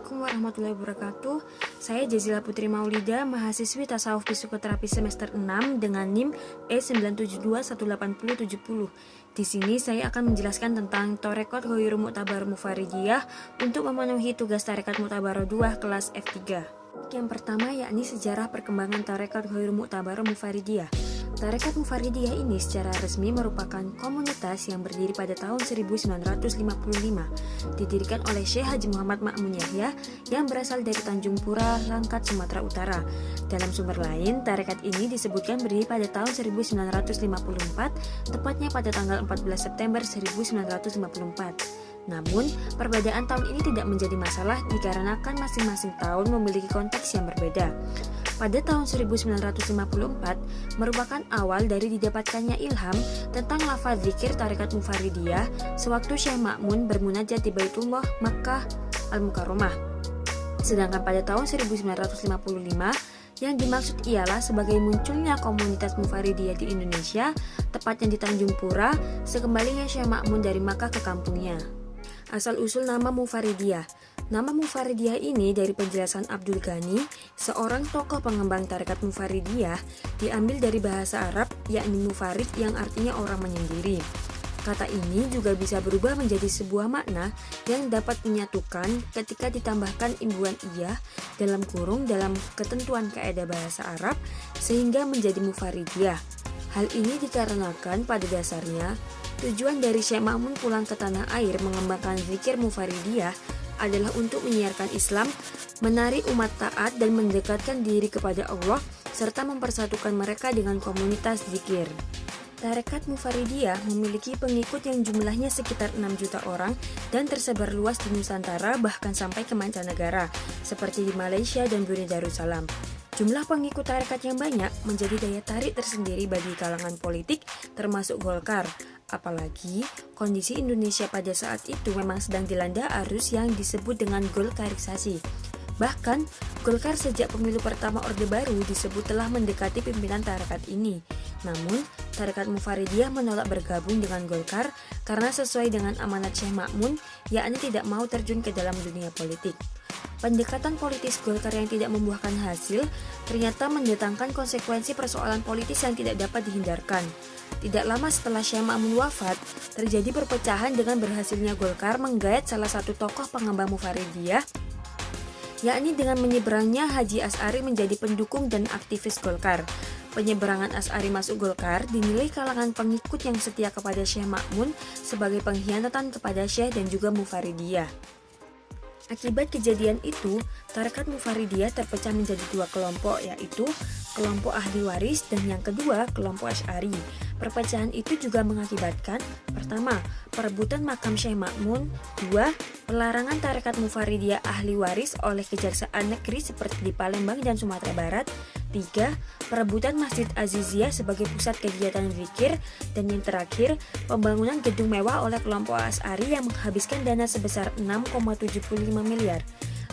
Assalamualaikum warahmatullahi wabarakatuh. Saya Jazila Putri Maulida, mahasiswi Tasawuf Psikoterapi semester 6 dengan NIM E9721870. Di sini saya akan menjelaskan tentang Thoreqat Ghoiru Mu'tabar Mufaridiyah untuk memenuhi tugas Tarekat Mu'tabar 2 kelas F3. Yang pertama yakni sejarah perkembangan Thoreqat Ghoiru Mu'tabar Mufaridiyah. Tarekat Mufaridiyah ini secara resmi merupakan komunitas yang berdiri pada tahun 1955, didirikan oleh Syekh Haji Muhammad Ma'mun Yahya yang berasal dari Tanjung Pura, Langkat, Sumatera Utara. Dalam sumber lain, tarekat ini disebutkan berdiri pada tahun 1954, tepatnya pada tanggal 14 September 1954. Namun, perbedaan tahun ini tidak menjadi masalah dikarenakan masing-masing tahun memiliki konteks yang berbeda. Pada tahun 1954 merupakan awal dari didapatkannya ilham tentang lafaz zikir Tarekat Mufaridiyah sewaktu Syekh Ma'mun bermunajat di Baitullah Makkah Al-Mukarramah. Sedangkan pada tahun 1955 yang dimaksud ialah sebagai munculnya komunitas Mufaridiyah di Indonesia, tepatnya di Tanjung Pura, sekembalinya Syekh Ma'mun dari Makkah ke kampungnya. Asal-usul nama Mufaridiyah. Nama Mufaridiyah ini dari penjelasan Abdul Ghani, seorang tokoh pengembang tarekat Mufaridiyah, diambil dari bahasa Arab yakni mufarid yang artinya orang menyendiri. Kata ini juga bisa berubah menjadi sebuah makna yang dapat menyatukan ketika ditambahkan imbuhan iya dalam ketentuan kaidah bahasa Arab sehingga menjadi Mufaridiyah. Hal ini dikarenakan pada dasarnya tujuan dari Syekh Ma'mun pulang ke tanah air mengembangkan zikir Mufaridiyah adalah untuk menyiarkan Islam, menarik umat taat dan mendekatkan diri kepada Allah serta mempersatukan mereka dengan komunitas zikir. Tarekat Mufaridiyah memiliki pengikut yang jumlahnya sekitar 6 juta orang dan tersebar luas di Nusantara bahkan sampai ke mancanegara seperti di Malaysia dan Brunei Darussalam. Jumlah pengikut tarekat yang banyak menjadi daya tarik tersendiri bagi kalangan politik termasuk Golkar. Apalagi kondisi Indonesia pada saat itu memang sedang dilanda arus yang disebut dengan Golkarisasi. Bahkan Golkar sejak pemilu pertama Orde Baru disebut telah mendekati pimpinan tarekat ini. Namun tarekat Mufaridiyah menolak bergabung dengan Golkar karena sesuai dengan amanat Syekh Ma'mun, yakni tidak mau terjun ke dalam dunia politik. Pendekatan politis Golkar yang tidak membuahkan hasil ternyata mendatangkan konsekuensi persoalan politis yang tidak dapat dihindarkan. Tidak lama setelah Syekh Ma'mun wafat, terjadi perpecahan dengan berhasilnya Golkar menggait salah satu tokoh pengembang Mufaridiyah, yakni dengan menyeberangnya Haji Asy'ari menjadi pendukung dan aktivis Golkar. Penyeberangan Asy'ari masuk Golkar dinilai kalangan pengikut yang setia kepada Syekh Ma'mun sebagai pengkhianatan kepada Syekh dan juga Mufaridiyah. Akibat kejadian itu, tarekat Mufaridiyah terpecah menjadi dua kelompok, yaitu kelompok ahli waris dan yang kedua kelompok Asy'ari. Perpecahan itu juga mengakibatkan pertama, perebutan makam Syekh Ma'mun, dua, pelarangan tarekat Mufaridiyah ahli waris oleh Kejaksaan Negeri seperti di Palembang dan Sumatera Barat, tiga, perebutan Masjid Aziziyah sebagai pusat kegiatan zikir, dan yang terakhir, pembangunan gedung mewah oleh kelompok Asy'ari yang menghabiskan dana sebesar 6,75 miliar.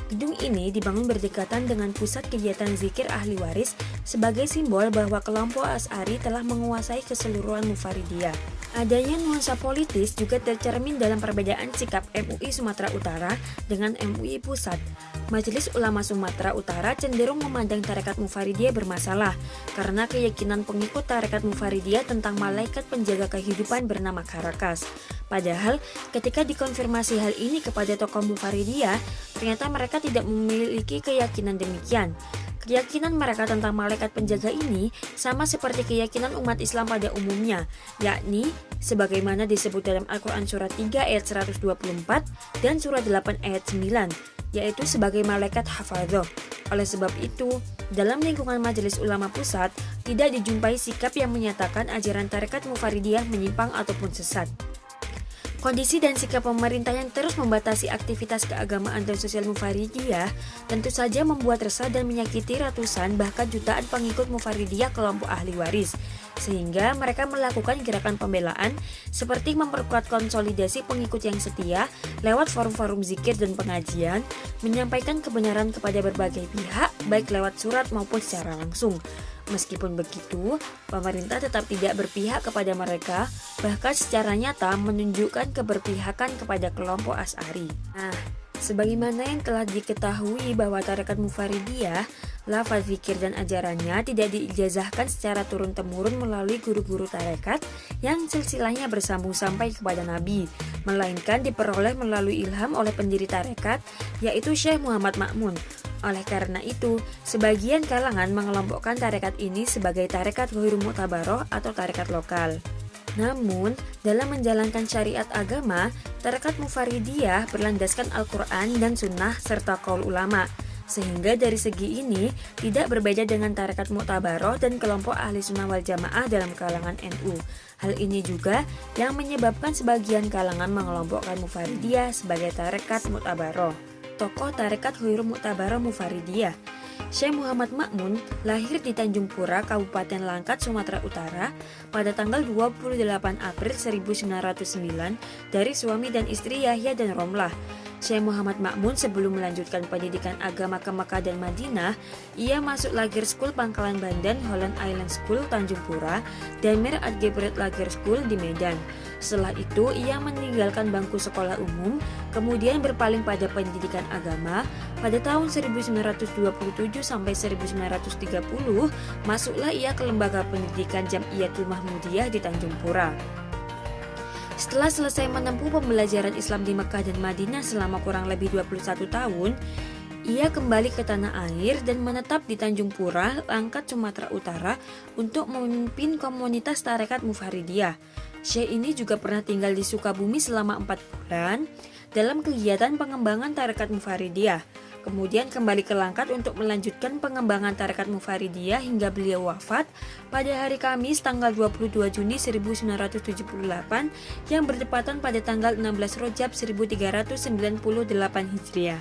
Gedung ini dibangun berdekatan dengan pusat kegiatan zikir ahli waris sebagai simbol bahwa kelompok Asy'ari telah menguasai keseluruhan Mufaridiyah. Adanya nuansa politis juga tercermin dalam perbedaan sikap MUI Sumatera Utara dengan MUI Pusat. Majelis Ulama Sumatera Utara cenderung memandang tarekat Mufaridiyah bermasalah karena keyakinan pengikut tarekat Mufaridiyah tentang malaikat penjaga kehidupan bernama Karakas. Padahal ketika dikonfirmasi hal ini kepada tokoh Mufaridiyah, ternyata mereka tidak memiliki keyakinan demikian. Keyakinan mereka tentang malaikat penjaga ini sama seperti keyakinan umat Islam pada umumnya, yakni sebagaimana disebut dalam Al-Quran Surat 3 ayat 124 dan Surat 8 ayat 9, yaitu sebagai malaikat hafadzoh. Oleh sebab itu, dalam lingkungan Majelis Ulama Pusat, tidak dijumpai sikap yang menyatakan ajaran tarekat Mufaridiyah menyimpang ataupun sesat. Kondisi dan sikap pemerintah yang terus membatasi aktivitas keagamaan dan sosial Mufaridiyah tentu saja membuat resah dan menyakiti ratusan bahkan jutaan pengikut Mufaridiyah kelompok ahli waris, sehingga mereka melakukan gerakan pembelaan seperti memperkuat konsolidasi pengikut yang setia lewat forum-forum zikir dan pengajian, menyampaikan kebenaran kepada berbagai pihak baik lewat surat maupun secara langsung. Meskipun begitu, pemerintah tetap tidak berpihak kepada mereka, bahkan secara nyata menunjukkan keberpihakan kepada kelompok Asy'ari. Nah, Sebagaimana yang telah diketahui bahwa tarekat Mufaridiyah, lafaz zikir dan ajarannya tidak diijazahkan secara turun-temurun melalui guru-guru tarekat yang silsilahnya bersambung sampai kepada Nabi, melainkan diperoleh melalui ilham oleh pendiri tarekat, yaitu Syekh Muhammad Ma'mun. Oleh karena itu, sebagian kalangan mengelompokkan tarekat ini sebagai tarekat Ghairu Mu'tabaroh atau tarekat lokal. Namun, dalam menjalankan syariat agama, tarekat Mufaridiyah berlandaskan Al-Quran dan Sunnah serta qaul ulama. Sehingga dari segi ini, tidak berbeda dengan tarekat Mu'tabaroh dan kelompok ahli sunnah wal jamaah dalam kalangan NU. Hal ini juga yang menyebabkan sebagian kalangan mengelompokkan Mufaridiyah sebagai tarekat Mu'tabaroh. Tokoh tarekat Ghairu Mu'tabaroh Mufaridiyah, Syekh Muhammad Ma'mun lahir di Tanjung Pura, Kabupaten Langkat, Sumatera Utara pada tanggal 28 April 1909 dari suami dan istri Yahya dan Romlah. Syekh Muhammad Ma'mun sebelum melanjutkan pendidikan agama ke Makkah dan Madinah, ia masuk Lager School Pangkalan Bandan, Holland Island School Tanjung Pura, dan Mir Adgebret Lager School di Medan. Setelah itu, ia meninggalkan bangku sekolah umum, kemudian berpaling pada pendidikan agama. Pada tahun 1927 sampai 1930, masuklah ia ke lembaga pendidikan Jam'iyatul Mahmudiyah di Tanjung Pura. Setelah selesai menempuh pembelajaran Islam di Mekah dan Madinah selama kurang lebih 21 tahun, ia kembali ke tanah air dan menetap di Tanjung Pura, Langkat, Sumatera Utara untuk memimpin komunitas tarekat Mufaridiyah. Syekh ini juga pernah tinggal di Sukabumi selama 4 bulan dalam kegiatan pengembangan tarekat Mufaridiyah. Kemudian kembali ke Langkat untuk melanjutkan pengembangan tarekat Mufaridiyah hingga beliau wafat pada hari Kamis tanggal 22 Juni 1978 yang bertepatan pada tanggal 16 Rajab 1398 Hijriah.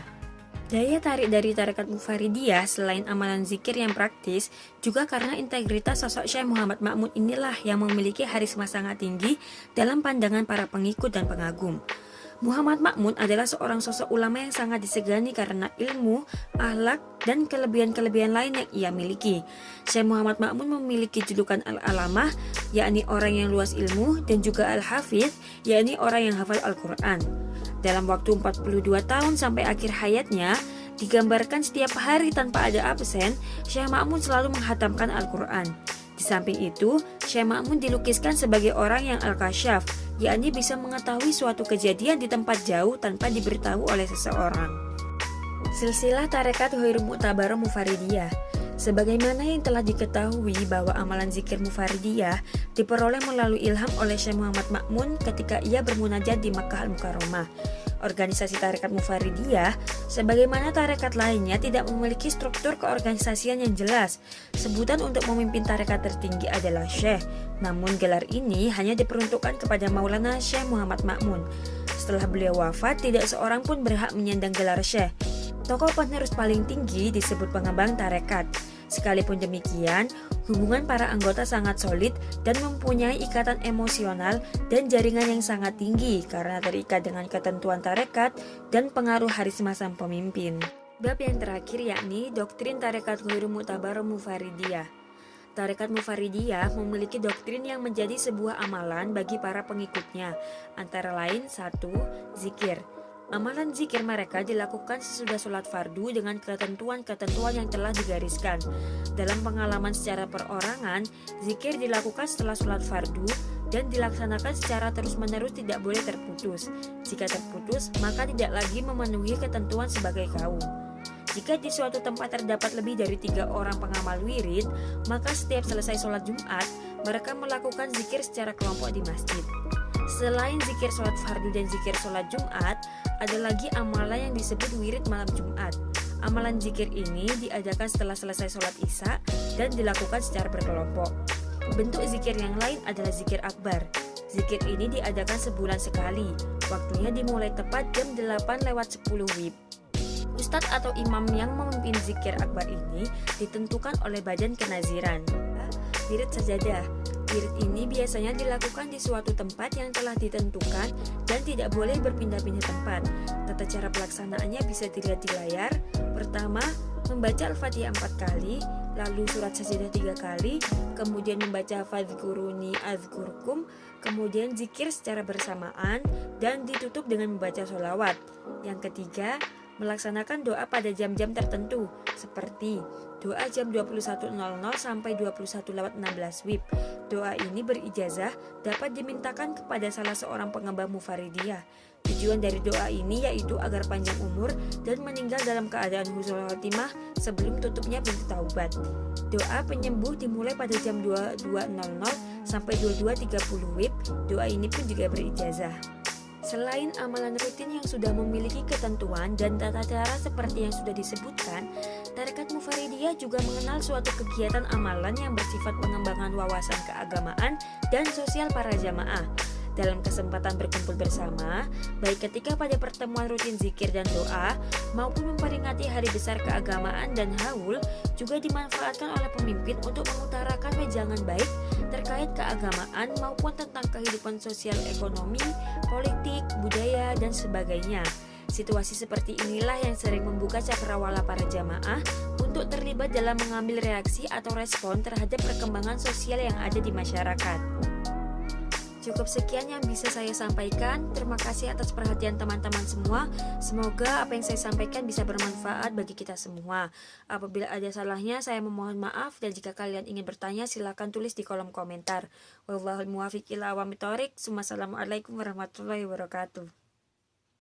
Daya tarik dari tarekat Mufaridiyah selain amalan zikir yang praktis, juga karena integritas sosok Syekh Muhammad Ma'mun inilah yang memiliki harisma sangat tinggi dalam pandangan para pengikut dan pengagum. Muhammad Ma'mun adalah seorang sosok ulama yang sangat disegani karena ilmu, akhlak, dan kelebihan-kelebihan lain yang ia miliki. Syekh Muhammad Ma'mun memiliki julukan Al-Alamah, yakni orang yang luas ilmu, dan juga Al-Hafidh, yakni orang yang hafal Al-Quran. Dalam waktu 42 tahun sampai akhir hayatnya, digambarkan setiap hari tanpa ada absen, Syekh Ma'mun selalu menghatamkan Al-Quran. Di samping itu, Syekh Ma'mun dilukiskan sebagai orang yang al-kasyaf, yakni bisa mengetahui suatu kejadian di tempat jauh tanpa diberitahu oleh seseorang. Silsilah tarekat Ghairu Mu'tabaroh Mufaridiyah. Sebagaimana yang telah diketahui bahwa amalan zikir Mufaridiyah diperoleh melalui ilham oleh Syekh Muhammad Ma'mun ketika ia bermunajat di Makkah Al-Mukarramah. Organisasi tarekat Mufaridiyah, sebagaimana tarekat lainnya, tidak memiliki struktur keorganisasian yang jelas. Sebutan untuk memimpin tarekat tertinggi adalah Syekh, namun gelar ini hanya diperuntukkan kepada Maulana Syekh Muhammad Ma'mun. Setelah beliau wafat, tidak seorang pun berhak menyandang gelar Syekh. Tokoh penerus paling tinggi disebut pengembang tarekat. Sekalipun demikian, hubungan para anggota sangat solid dan mempunyai ikatan emosional dan jaringan yang sangat tinggi karena terikat dengan ketentuan tarekat dan pengaruh harisma sang pemimpin. Bab yang terakhir yakni doktrin tarekat Ghairu Mu'tabaroh Mufaridiyah. Tarekat Mufaridiyah memiliki doktrin yang menjadi sebuah amalan bagi para pengikutnya, antara lain 1. Zikir. Amalan zikir mereka dilakukan sesudah sholat fardu dengan ketentuan-ketentuan yang telah digariskan. Dalam pengalaman secara perorangan, zikir dilakukan setelah sholat fardu dan dilaksanakan secara terus-menerus, tidak boleh terputus. Jika terputus, maka tidak lagi memenuhi ketentuan sebagai kaum. Jika di suatu tempat terdapat lebih dari 3 orang pengamal wirid, maka setiap selesai sholat Jumat, mereka melakukan zikir secara kelompok di masjid. Selain zikir sholat fardu dan zikir sholat Jumat, ada lagi amalan yang disebut wirid malam Jumat. Amalan zikir ini diadakan setelah selesai sholat Isya dan dilakukan secara berkelompok. Bentuk zikir yang lain adalah zikir akbar. Zikir ini diadakan sebulan sekali. Waktunya dimulai tepat jam 8:10 WIB. Ustadz atau imam yang memimpin zikir akbar ini ditentukan oleh badan kenaziran. Wirid sajadah. Wirid ini biasanya dilakukan di suatu tempat yang telah ditentukan dan tidak boleh berpindah-pindah tempat. Tata cara pelaksanaannya bisa dilihat di layar. Pertama, membaca Al-Fatihah 4 kali, lalu surat sajadah 3 kali, kemudian membaca fadhkuruni azkurkum, kemudian zikir secara bersamaan, dan ditutup dengan membaca sholawat. Yang ketiga, melaksanakan doa pada jam-jam tertentu, seperti doa jam 21.00 sampai 21.16 WIB. Doa ini berijazah dapat dimintakan kepada salah seorang pengembang Mufaridiyah. Tujuan dari doa ini yaitu agar panjang umur dan meninggal dalam keadaan husnul khotimah sebelum tutupnya pintu taubat. Doa penyembuh dimulai pada jam 22.00 sampai 22.30 WIB. Doa ini pun juga berijazah. Selain amalan rutin yang sudah memiliki ketentuan dan tata cara seperti yang sudah disebutkan, Tarekat Mufaridiyah juga mengenal suatu kegiatan amalan yang bersifat pengembangan wawasan keagamaan dan sosial para jamaah. Dalam kesempatan berkumpul bersama, baik ketika pada pertemuan rutin zikir dan doa, maupun memperingati hari besar keagamaan dan haul, juga dimanfaatkan oleh pemimpin untuk mengutarakan wejangan baik terkait keagamaan maupun tentang kehidupan sosial ekonomi, politik, budaya, dan sebagainya. Situasi seperti inilah yang sering membuka cakrawala para jamaah untuk terlibat dalam mengambil reaksi atau respon terhadap perkembangan sosial yang ada di masyarakat. Cukup sekian yang bisa saya sampaikan. Terima kasih atas perhatian teman-teman semua. Semoga apa yang saya sampaikan bisa bermanfaat bagi kita semua. Apabila ada salahnya, saya memohon maaf. Dan jika kalian ingin bertanya, silakan tulis di kolom komentar. Wallahul muwaffiq ila aqwamit thoriq. Wassalamualaikum warahmatullahi wabarakatuh.